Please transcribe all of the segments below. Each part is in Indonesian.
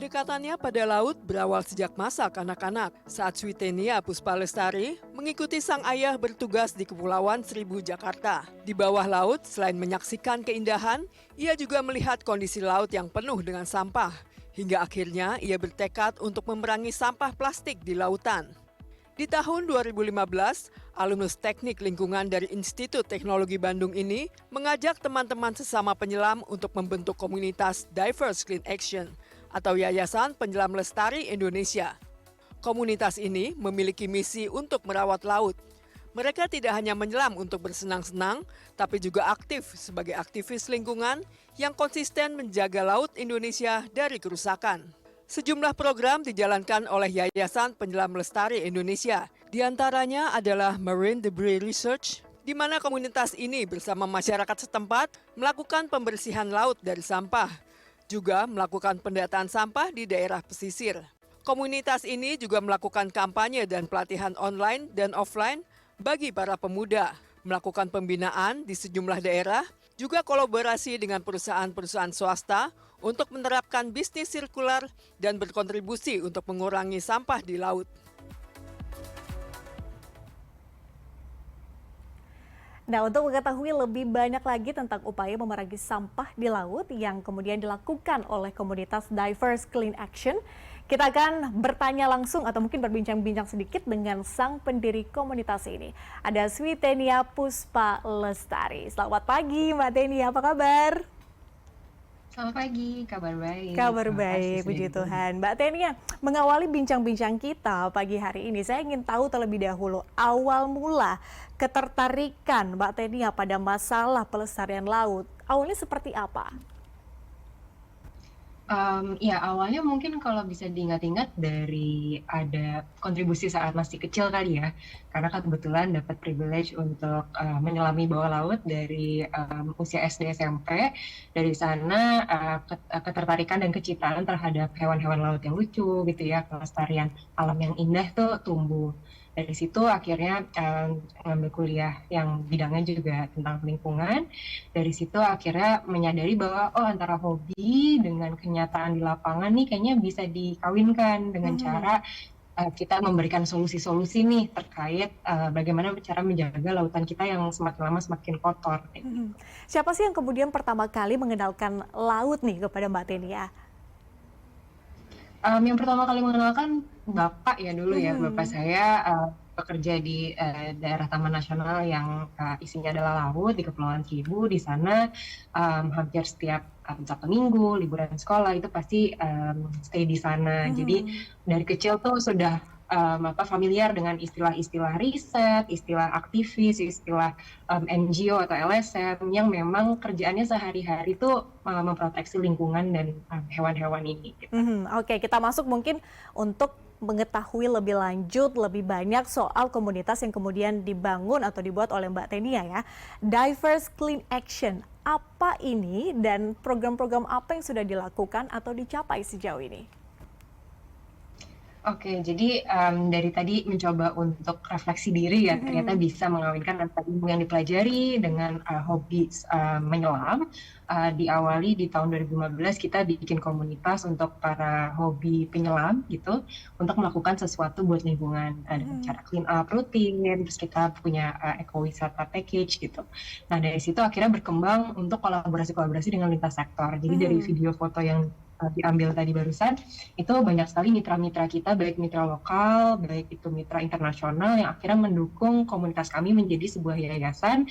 Kedekatannya pada laut berawal sejak masa kanak-kanak saat Switenia Puspalestari mengikuti sang ayah bertugas di Kepulauan Seribu, Jakarta. Di bawah laut, selain menyaksikan keindahan, ia juga melihat kondisi laut yang penuh dengan sampah. Hingga akhirnya ia bertekad untuk memerangi sampah plastik di lautan. Di tahun 2015, alumnus teknik lingkungan dari Institut Teknologi Bandung ini mengajak teman-teman sesama penyelam untuk membentuk komunitas Divers Clean Action atau Yayasan Penyelam Lestari Indonesia. Komunitas ini memiliki misi untuk merawat laut. Mereka tidak hanya menyelam untuk bersenang-senang, tapi juga aktif sebagai aktivis lingkungan yang konsisten menjaga laut Indonesia dari kerusakan. Sejumlah program dijalankan oleh Yayasan Penyelam Lestari Indonesia. Di antaranya adalah Marine Debris Research, di mana komunitas ini bersama masyarakat setempat melakukan pembersihan laut dari sampah, juga melakukan pendataan sampah di daerah pesisir. Komunitas ini juga melakukan kampanye dan pelatihan online dan offline bagi para pemuda, melakukan pembinaan di sejumlah daerah, juga kolaborasi dengan perusahaan-perusahaan swasta untuk menerapkan bisnis sirkular dan berkontribusi untuk mengurangi sampah di laut. Nah, untuk mengetahui lebih banyak lagi tentang upaya memerangi sampah di laut yang kemudian dilakukan oleh komunitas Divers Clean Action, kita akan bertanya langsung atau mungkin berbincang-bincang sedikit dengan sang pendiri komunitas ini. Ada Switenia Puspalestari. Selamat pagi, Mbak Tenia, apa kabar? Selamat pagi, kabar baik. Kabar baik, puji Tuhan. Mbak Tenia, mengawali bincang-bincang kita pagi hari ini, saya ingin tahu terlebih dahulu awal mula ketertarikan Mbak Tenia pada masalah pelestarian laut. Awalnya seperti apa? Ya awalnya mungkin kalau bisa diingat-ingat dari ada kontribusi saat masih kecil kali ya, karena kan kebetulan dapat privilege untuk menyelami bawah laut dari usia SD SMP. Dari sana ketertarikan dan kecintaan terhadap hewan-hewan laut yang lucu gitu ya, kelestarian alam yang indah tuh tumbuh. Dari situ akhirnya ngambil kuliah yang bidangnya juga tentang lingkungan. Dari situ akhirnya menyadari bahwa antara hobi dengan kenyataan di lapangan nih kayaknya bisa dikawinkan dengan cara kita memberikan solusi-solusi nih terkait bagaimana cara menjaga lautan kita yang semakin lama semakin kotor. Siapa sih yang kemudian pertama kali mengenalkan laut nih kepada Mbak Tenia? Yang pertama kali mengenalkan Bapak ya dulu ya, Bapak saya bekerja di daerah Taman Nasional yang isinya adalah laut di Kepulauan Seribu. Di sana hampir setiap Sabtu Minggu, liburan sekolah itu pasti stay di sana. Jadi dari kecil tuh sudah familiar dengan istilah-istilah riset, istilah aktivis, istilah NGO atau LSM yang memang kerjaannya sehari-hari itu memproteksi lingkungan dan hewan-hewan ini. Gitu. Oke, kita masuk mungkin untuk mengetahui lebih lanjut, lebih banyak soal komunitas yang kemudian dibangun atau dibuat oleh Mbak Tenia ya. Divers Clean Action, apa ini dan program-program apa yang sudah dilakukan atau dicapai sejauh ini? Oke, jadi dari tadi mencoba untuk refleksi diri ya, ternyata bisa mengawinkan antara ilmu yang dipelajari dengan hobi menyelam. Diawali di tahun 2015 kita bikin komunitas untuk para hobi penyelam gitu, untuk melakukan sesuatu buat lingkungan dengan cara clean up rutin, terus kita punya ekowisata package gitu. Nah dari situ akhirnya berkembang untuk kolaborasi-kolaborasi dengan lintas sektor. Jadi dari video foto yang diambil tadi barusan, itu banyak sekali mitra-mitra kita, baik mitra lokal, baik itu mitra internasional yang akhirnya mendukung komunitas kami menjadi sebuah yayasan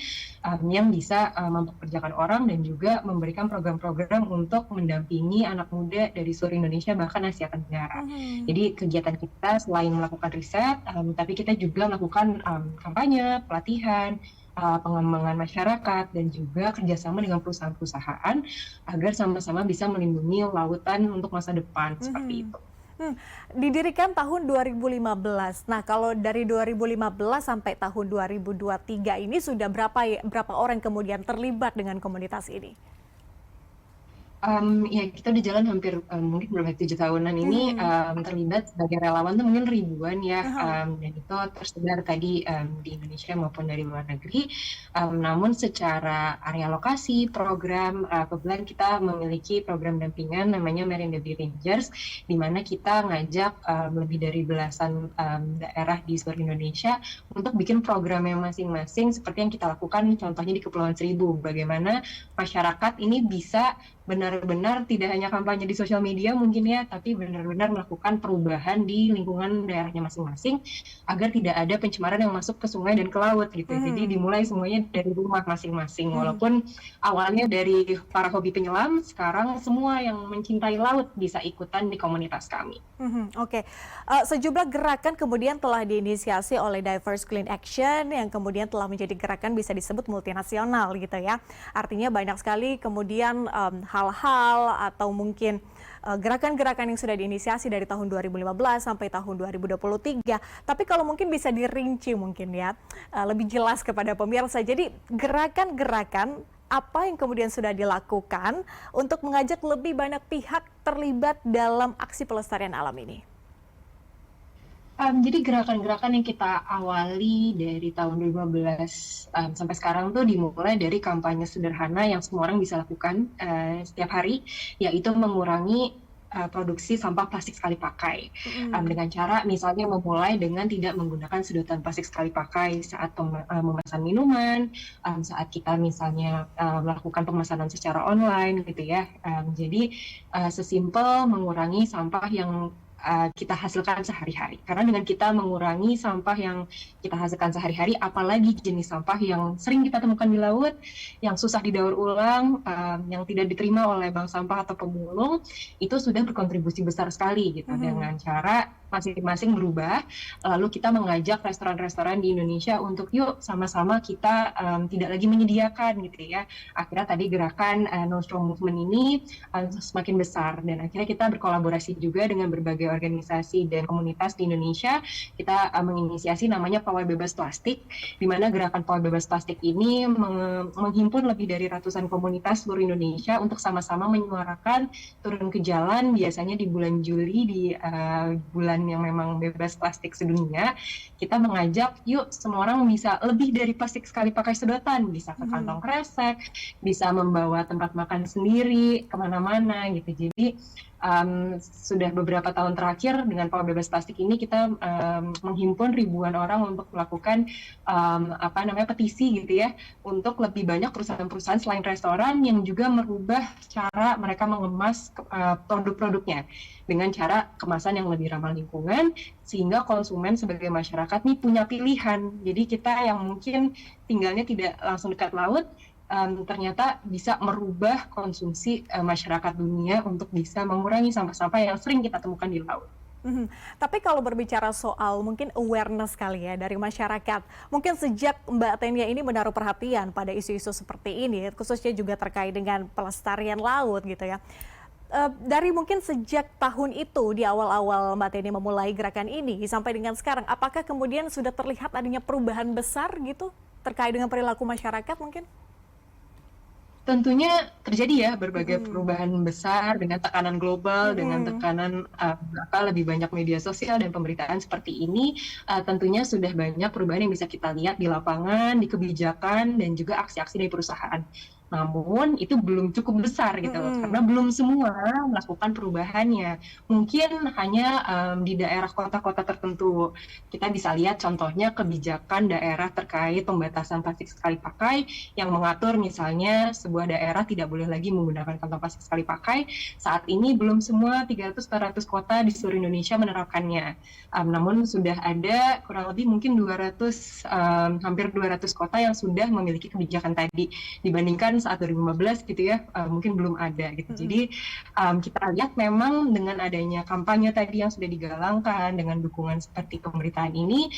yang bisa mempekerjakan orang dan juga memberikan program-program untuk mendampingi anak muda dari seluruh Indonesia bahkan Asia Tenggara. Jadi kegiatan kita selain melakukan riset, tapi kita juga melakukan kampanye, pelatihan, pengembangan masyarakat dan juga kerjasama dengan perusahaan-perusahaan agar sama-sama bisa melindungi lautan untuk masa depan seperti itu. Didirikan tahun 2015. Nah, kalau dari 2015 sampai tahun 2023 ini sudah berapa orang kemudian terlibat dengan komunitas ini? Ya kita udah jalan hampir mungkin berapa 7 tahunan ini Mhm. terlibat sebagai relawan tuh mungkin ribuan ya, Aha. dan itu tersebar tadi di Indonesia maupun dari luar negeri. Namun secara area lokasi, program, kebetulan kita memiliki program dampingan namanya Merindabi Rangers, di mana kita ngajak lebih dari belasan daerah di seluruh Indonesia untuk bikin programnya masing-masing seperti yang kita lakukan contohnya di Kepulauan Seribu. Bagaimana masyarakat ini bisa benar-benar tidak hanya kampanye di sosial media mungkin ya, tapi benar-benar melakukan perubahan di lingkungan daerahnya masing-masing agar tidak ada pencemaran yang masuk ke sungai dan ke laut gitu. Jadi Mhm. dimulai semuanya dari rumah masing-masing. Mhm. Walaupun awalnya dari para hobi penyelam, sekarang semua yang mencintai laut bisa ikutan di komunitas kami. Mhm, oke. Sejumlah gerakan kemudian telah diinisiasi oleh Diverse Clean Action yang kemudian telah menjadi gerakan bisa disebut multinasional gitu ya. Artinya banyak sekali kemudian hal-hal atau mungkin gerakan-gerakan yang sudah diinisiasi dari tahun 2015 sampai tahun 2023. Tapi kalau mungkin bisa dirinci mungkin ya, lebih jelas kepada pemirsa. Jadi gerakan-gerakan apa yang kemudian sudah dilakukan untuk mengajak lebih banyak pihak terlibat dalam aksi pelestarian alam ini? Jadi gerakan-gerakan yang kita awali dari tahun 2015 sampai sekarang tuh dimulai dari kampanye sederhana yang semua orang bisa lakukan setiap hari, yaitu mengurangi produksi sampah plastik sekali pakai. Mhm. Dengan cara misalnya memulai dengan tidak menggunakan sedotan plastik sekali pakai saat memesan minuman, saat kita misalnya melakukan pemesanan secara online gitu ya. Jadi sesimpel mengurangi sampah yang kita hasilkan sehari-hari. Karena dengan kita mengurangi sampah yang kita hasilkan sehari-hari, apalagi jenis sampah yang sering kita temukan di laut, yang susah didaur ulang, yang tidak diterima oleh bank sampah atau pemulung, itu sudah berkontribusi besar sekali gitu. Mhm. Dengan cara masing-masing berubah, lalu kita mengajak restoran-restoran di Indonesia untuk yuk sama-sama kita tidak lagi menyediakan gitu ya. Akhirnya tadi gerakan No Straw Movement ini semakin besar dan akhirnya kita berkolaborasi juga dengan berbagai organisasi dan komunitas di Indonesia. Kita menginisiasi namanya Pawai Bebas Plastik, di mana gerakan Pawai Bebas Plastik ini menghimpun lebih dari ratusan komunitas seluruh Indonesia untuk sama-sama menyuarakan turun ke jalan biasanya di bulan Juli di bulan yang memang bebas plastik sedunia. Kita mengajak yuk semua orang bisa lebih dari plastik sekali pakai sedotan, bisa ke Mhm. kantong kresek, bisa membawa tempat makan sendiri kemana-mana gitu. Jadi sudah beberapa tahun terakhir dengan Pawai Bebas Plastik ini kita menghimpun ribuan orang untuk melakukan petisi gitu ya untuk lebih banyak perusahaan-perusahaan selain restoran yang juga merubah cara mereka mengemas produk-produknya dengan cara kemasan yang lebih ramah lingkungan sehingga konsumen sebagai masyarakat nih punya pilihan. Jadi kita yang mungkin tinggalnya tidak langsung dekat laut ternyata bisa merubah konsumsi masyarakat dunia untuk bisa mengurangi sampah-sampah yang sering kita temukan di laut. Mhm. Tapi kalau berbicara soal mungkin awareness kali ya dari masyarakat, mungkin sejak Mbak Tenia ini menaruh perhatian pada isu-isu seperti ini, khususnya juga terkait dengan pelestarian laut gitu ya. Dari mungkin sejak tahun itu di awal-awal Mbak Tenia memulai gerakan ini sampai dengan sekarang, apakah kemudian sudah terlihat adanya perubahan besar gitu terkait dengan perilaku masyarakat mungkin? Tentunya terjadi ya berbagai Mhm. perubahan besar dengan tekanan global, dengan Mhm. tekanan lebih banyak media sosial dan pemberitaan seperti ini, tentunya sudah banyak perubahan yang bisa kita lihat di lapangan, di kebijakan, dan juga aksi-aksi dari perusahaan. Namun itu belum cukup besar gitu loh, karena Mhm. belum semua melakukan perubahannya. Mungkin hanya di daerah kota-kota tertentu. Kita bisa lihat contohnya kebijakan daerah terkait pembatasan plastik sekali pakai yang mengatur misalnya sebuah daerah tidak boleh lagi menggunakan kantong plastik sekali pakai. Saat ini belum semua 300-400 kota di seluruh Indonesia menerapkannya. Namun sudah ada kurang lebih mungkin 200, hampir 200 kota yang sudah memiliki kebijakan tadi. Dibandingkan saat 2015 gitu ya, mungkin belum ada gitu. Mhm. Jadi kita lihat memang dengan adanya kampanye tadi yang sudah digalangkan, dengan dukungan seperti pemberitaan ini,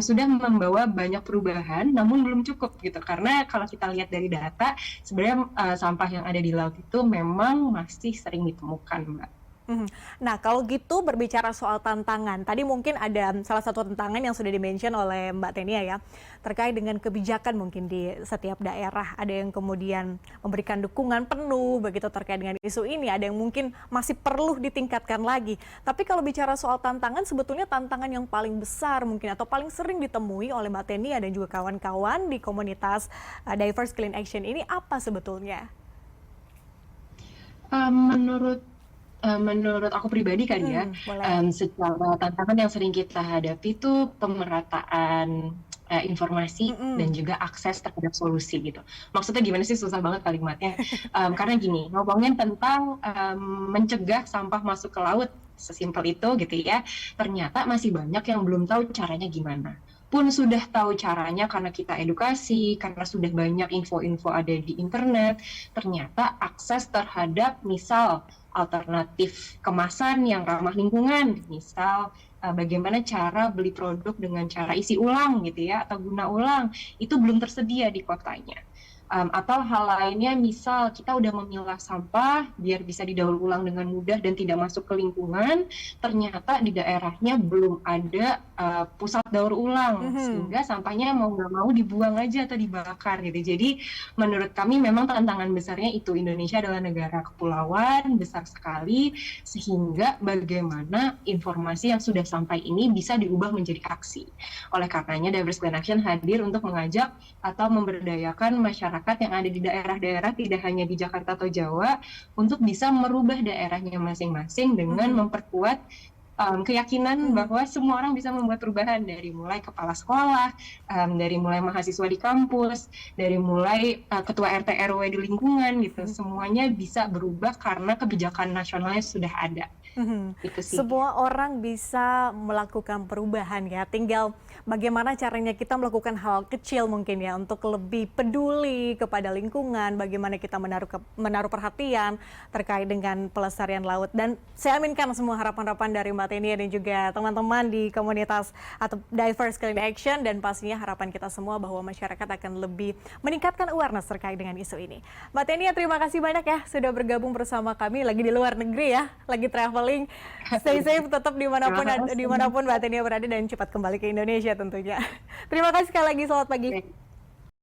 sudah membawa banyak perubahan, namun belum cukup gitu. Karena kalau kita lihat dari data, sebenarnya sampah yang ada di laut itu memang masih sering ditemukan, Mbak. Mhm. Nah, kalau gitu berbicara soal tantangan, tadi mungkin ada salah satu tantangan yang sudah di-mention oleh Mbak Tenia ya, terkait dengan kebijakan mungkin di setiap daerah. Ada yang kemudian memberikan dukungan penuh begitu terkait dengan isu ini, ada yang mungkin masih perlu ditingkatkan lagi. Tapi kalau bicara soal tantangan, sebetulnya tantangan yang paling besar mungkin atau paling sering ditemui oleh Mbak Tenia dan juga kawan-kawan di komunitas Diverse Clean Action ini apa sebetulnya? Menurut menurut aku pribadi kali ya, Boleh. secara tantangan yang sering kita hadapi itu pemerataan informasi dan Mhm. juga akses terhadap solusi gitu. Maksudnya gimana sih, susah banget kalimatnya. Karena gini, ngomongin tentang mencegah sampah masuk ke laut, sesimpel itu gitu ya, ternyata masih banyak yang belum tahu caranya gimana. Pun sudah tahu caranya karena kita edukasi, karena sudah banyak info-info ada di internet, ternyata akses terhadap misal alternatif kemasan yang ramah lingkungan, misal bagaimana cara beli produk dengan cara isi ulang gitu ya, atau guna ulang, itu belum tersedia di kotanya. Atau hal lainnya, misal kita udah memilah sampah biar bisa didaur ulang dengan mudah dan tidak masuk ke lingkungan, ternyata di daerahnya belum ada pusat daur ulang, Mhm. sehingga sampahnya mau nggak mau dibuang aja atau dibakar gitu. Jadi menurut kami memang tantangan besarnya itu, Indonesia adalah negara kepulauan besar sekali, sehingga bagaimana informasi yang sudah sampai ini bisa diubah menjadi aksi. Oleh karenanya Diverse Clean Action hadir untuk mengajak atau memberdayakan masyarakat yang ada di daerah-daerah, tidak hanya di Jakarta atau Jawa, untuk bisa merubah daerahnya masing-masing dengan Mhm. memperkuat keyakinan Mhm. bahwa semua orang bisa membuat perubahan, dari mulai kepala sekolah, dari mulai mahasiswa di kampus, dari mulai ketua RT RW di lingkungan gitu, Mhm. semuanya bisa berubah karena kebijakan nasionalnya sudah ada. Mhm. Itu sih. Semua orang bisa melakukan perubahan ya, tinggal bagaimana caranya kita melakukan hal kecil mungkin ya untuk lebih peduli kepada lingkungan, bagaimana kita menaruh perhatian terkait dengan pelestarian laut. Dan saya aminkan semua harapan-harapan dari Mbak Tenia dan juga teman-teman di komunitas atau Diverse Clean Action, dan pastinya harapan kita semua bahwa masyarakat akan lebih meningkatkan awareness terkait dengan isu ini. Mbak Tenia, terima kasih banyak ya sudah bergabung bersama kami lagi di luar negeri ya, lagi traveling. Stay safe tetap Terima dimanapun kasih. Mbak Tenia berada dan cepat kembali ke Indonesia tentunya. Terima kasih sekali lagi, selamat pagi.